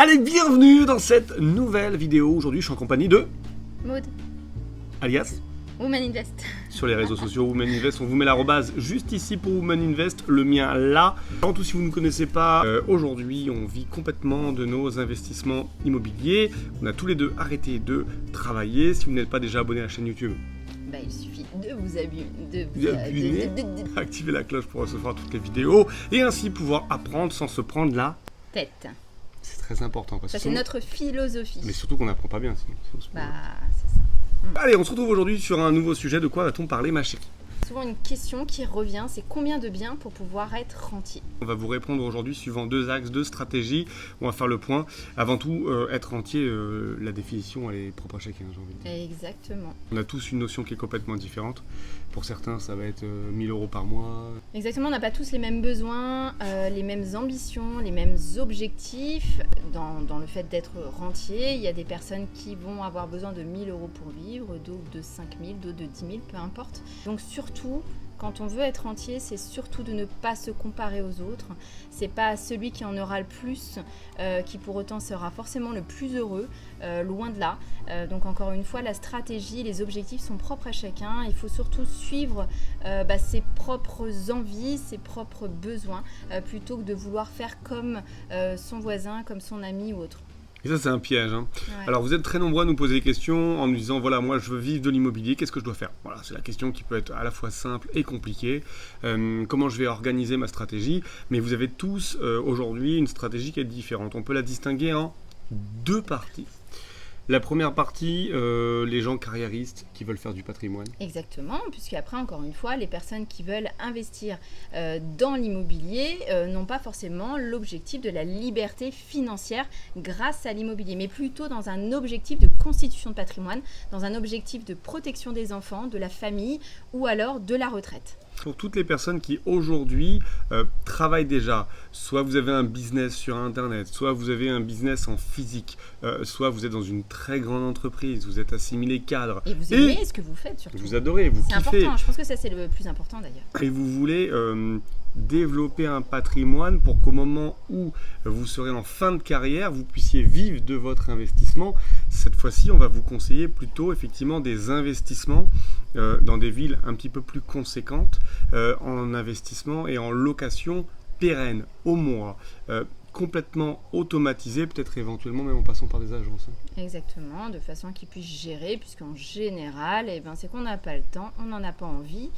Allez, bienvenue dans cette nouvelle vidéo. Aujourd'hui, je suis en compagnie de Maud, alias Woman Invest. sur les réseaux sociaux Woman Invest. On vous met l'arrobase juste ici pour Woman Invest, le mien là. Avant tout, si vous ne nous connaissez pas, aujourd'hui, on vit complètement de nos investissements immobiliers. On a tous les deux arrêté de travailler. Si vous n'êtes pas déjà abonné à la chaîne YouTube, Bah, il suffit de vous abonner. activez la cloche pour recevoir toutes les vidéos et ainsi pouvoir apprendre sans se prendre la Tête. C'est très important. Parce Ça, que c'est sinon- notre philosophie. Mais surtout qu'on n'apprend pas bien. Sinon, Bah, c'est ça. Allez, on se retrouve aujourd'hui sur un nouveau sujet. De quoi va-t-on parler, ma chérie? Souvent, une question qui revient, c'est combien de biens pour pouvoir être rentier? On va vous répondre aujourd'hui suivant deux axes, deux stratégies. On va faire le point. Avant tout, être rentier, la définition, elle est propre à chacun, j'ai envie de dire. Exactement. On a tous une notion qui est complètement différente. Pour certains, ça va être 1000 euros par mois. Exactement, on n'a pas tous les mêmes besoins, les mêmes ambitions, les mêmes objectifs dans le fait d'être rentier. Il y a des personnes qui vont avoir besoin de 1000 euros pour vivre, d'autres de 5000, d'autres de 10 000, peu importe. Donc surtout, quand on veut être rentier, c'est surtout de ne pas se comparer aux autres. C'est pas celui qui en aura le plus qui pour autant sera forcément le plus heureux, loin de là. Donc encore une fois, la stratégie, les objectifs sont propres à chacun. Il faut surtout suivre ses propres envies, ses propres besoins, plutôt que de vouloir faire comme son voisin, comme son ami ou autre. Et ça, c'est un piège. Hein. Ouais. Alors, vous êtes très nombreux à nous poser des questions en nous disant, voilà, moi, je veux vivre de l'immobilier, qu'est-ce que je dois faire? Voilà, c'est la question qui peut être à la fois simple et compliquée. Comment je vais organiser ma stratégie? Mais vous avez tous, aujourd'hui, une stratégie qui est différente. On peut la distinguer en deux parties. La première partie, les gens carriéristes qui veulent faire du patrimoine. Exactement, puisque après, encore une fois, les personnes qui veulent investir dans l'immobilier n'ont pas forcément l'objectif de la liberté financière grâce à l'immobilier, mais plutôt dans un objectif de constitution de patrimoine, dans un objectif de protection des enfants, de la famille ou alors de la retraite. Pour toutes les personnes qui aujourd'hui travaillent déjà, soit vous avez un business sur Internet, soit vous avez un business en physique, soit vous êtes dans une très grande entreprise, vous êtes assimilé cadre. Et vous aimez ce que vous faites surtout. Vous adorez, vous C'est kiffez. important, je pense que ça c'est le plus important d'ailleurs. Et vous voulez développer un patrimoine pour qu'au moment où vous serez en fin de carrière, vous puissiez vivre de votre investissement. Cette fois-ci, on va vous conseiller plutôt effectivement des investissements dans des villes un petit peu plus conséquentes en investissement et en location pérenne, au mois, complètement automatisé, peut-être éventuellement même en passant par des agences. Exactement, de façon qu'ils puissent gérer, puisqu'en général, c'est qu'on n'a pas le temps, on n'en a pas envie.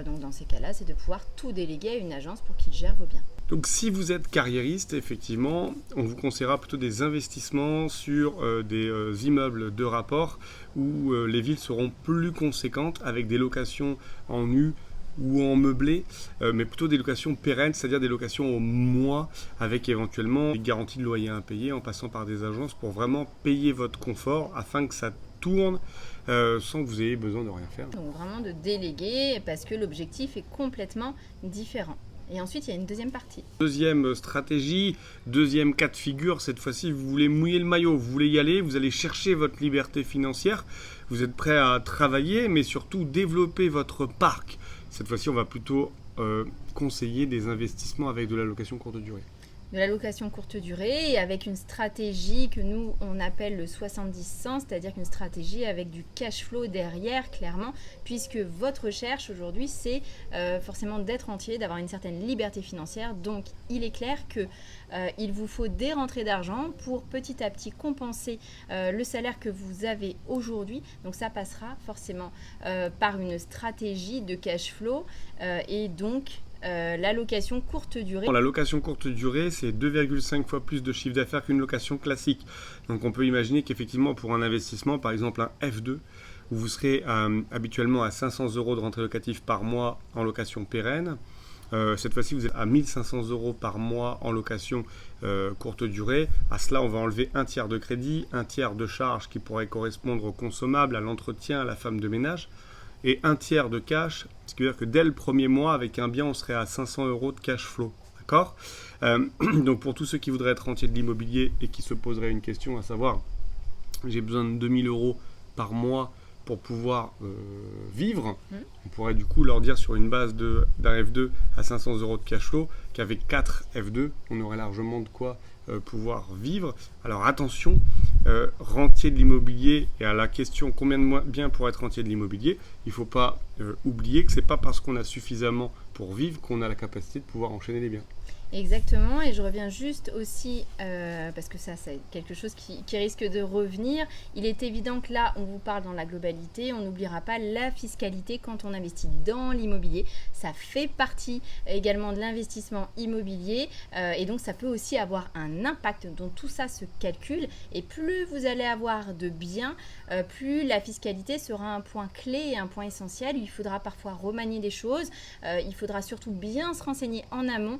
Donc dans ces cas-là, c'est de pouvoir tout déléguer à une agence pour qu'ils gèrent vos biens. Donc si vous êtes carriériste, effectivement, on vous conseillera plutôt des investissements sur des immeubles de rapport où les villes seront plus conséquentes avec des locations en nu ou en meublé, mais plutôt des locations pérennes, c'est-à-dire des locations au mois avec éventuellement des garanties de loyer impayées en passant par des agences pour vraiment payer votre confort afin que ça tourne sans que vous ayez besoin de rien faire. Donc vraiment de déléguer parce que l'objectif est complètement différent. Et ensuite, il y a une deuxième partie. Deuxième stratégie, deuxième cas de figure, cette fois-ci, vous voulez mouiller le maillot, vous voulez y aller, vous allez chercher votre liberté financière, vous êtes prêt à travailler, mais surtout développer votre parc. Cette fois-ci, on va plutôt conseiller des investissements avec de la location courte durée. De la location courte durée et avec une stratégie que nous, on appelle le 70-100, c'est-à-dire qu'une stratégie avec du cash flow derrière, clairement, puisque votre recherche aujourd'hui, c'est forcément d'être rentier, d'avoir une certaine liberté financière. Donc, il est clair que il vous faut des rentrées d'argent pour petit à petit compenser le salaire que vous avez aujourd'hui. Donc, ça passera forcément par une stratégie de cash flow et donc la location courte durée. La location courte durée, c'est 2,5 fois plus de chiffre d'affaires qu'une location classique. Donc on peut imaginer qu'effectivement pour un investissement, par exemple un F2, où vous serez habituellement à 500 euros de rentrée locative par mois en location pérenne, cette fois-ci vous êtes à 1500 euros par mois en location courte durée. À cela on va enlever un tiers de crédit, un tiers de charges qui pourraient correspondre au consommable, à l'entretien, à la femme de ménage, et un tiers de cash, ce qui veut dire que dès le premier mois, avec un bien, on serait à 500 euros de cash flow. D'accord ? Donc pour tous ceux qui voudraient être rentiers de l'immobilier et qui se poseraient une question, à savoir, j'ai besoin de 2000 euros par mois pour pouvoir vivre, on pourrait du coup leur dire sur une base d'un F2 à 500 euros de cash flow qu'avec 4 F2, on aurait largement de quoi pouvoir vivre. Alors attention, rentier de l'immobilier, et à la question combien de mois bien pour être rentier de l'immobilier, il ne faut pas oublier que ce n'est pas parce qu'on a suffisamment pour vivre qu'on a la capacité de pouvoir enchaîner les biens. Exactement, et je reviens juste aussi, parce que ça c'est quelque chose qui risque de revenir. Il est évident que là, on vous parle dans la globalité, on n'oubliera pas la fiscalité quand on investit dans l'immobilier. Ça fait partie également de l'investissement immobilier, et donc ça peut aussi avoir un impact, donc tout ça se calcule, et plus vous allez avoir de biens, plus la fiscalité sera un point clé et un point essentiel. Il faudra parfois remanier des choses, il faudra surtout bien se renseigner en amont,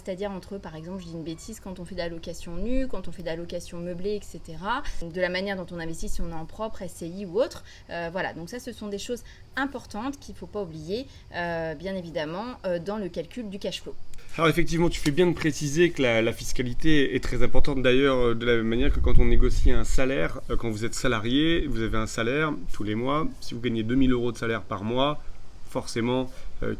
c'est-à-dire entre, par exemple, je dis une bêtise, quand on fait de la location nue, quand on fait de la location meublée, etc. De la manière dont on investit, si on est en propre, SCI ou autre. Voilà, donc ça, ce sont des choses importantes qu'il ne faut pas oublier, bien évidemment, dans le calcul du cash flow. Alors effectivement, tu fais bien de préciser que la fiscalité est très importante. D'ailleurs, de la même manière que quand on négocie un salaire, quand vous êtes salarié, vous avez un salaire tous les mois. Si vous gagnez 2000 € de salaire par mois, forcément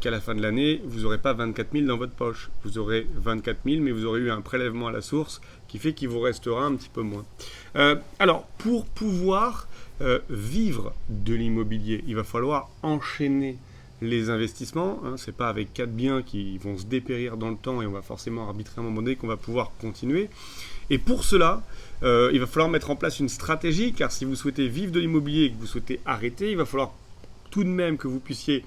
qu'à la fin de l'année, vous n'aurez pas 24 000 dans votre poche. Vous aurez 24 000, mais vous aurez eu un prélèvement à la source qui fait qu'il vous restera un petit peu moins. Alors, pour pouvoir vivre de l'immobilier, il va falloir enchaîner les investissements. Ce n'est pas avec 4 biens qui vont se dépérir dans le temps et on va forcément arbitrer à un moment donné qu'on va pouvoir continuer. Et pour cela, il va falloir mettre en place une stratégie, car si vous souhaitez vivre de l'immobilier et que vous souhaitez arrêter, il va falloir tout de même que vous puissiez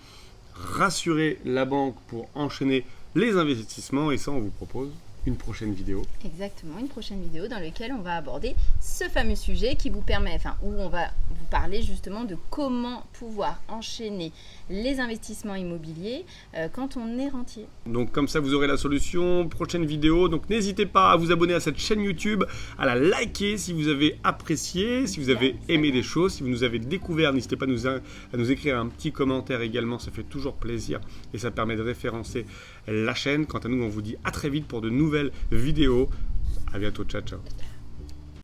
rassurer la banque pour enchaîner les investissements, et ça on vous propose une prochaine vidéo. Exactement, une prochaine vidéo dans laquelle on va aborder ce fameux sujet qui vous permet, où on va vous parler justement de comment pouvoir enchaîner les investissements immobiliers quand on est rentier. Donc comme ça vous aurez la solution, prochaine vidéo. Donc n'hésitez pas à vous abonner à cette chaîne YouTube, à la liker si vous avez apprécié, si vous avez aimé des choses, si vous nous avez découvert, n'hésitez pas à nous écrire un petit commentaire également, ça fait toujours plaisir et ça permet de référencer la chaîne. Quant à nous, on vous dit à très vite pour de nouvelles vidéos. À bientôt, ciao ciao.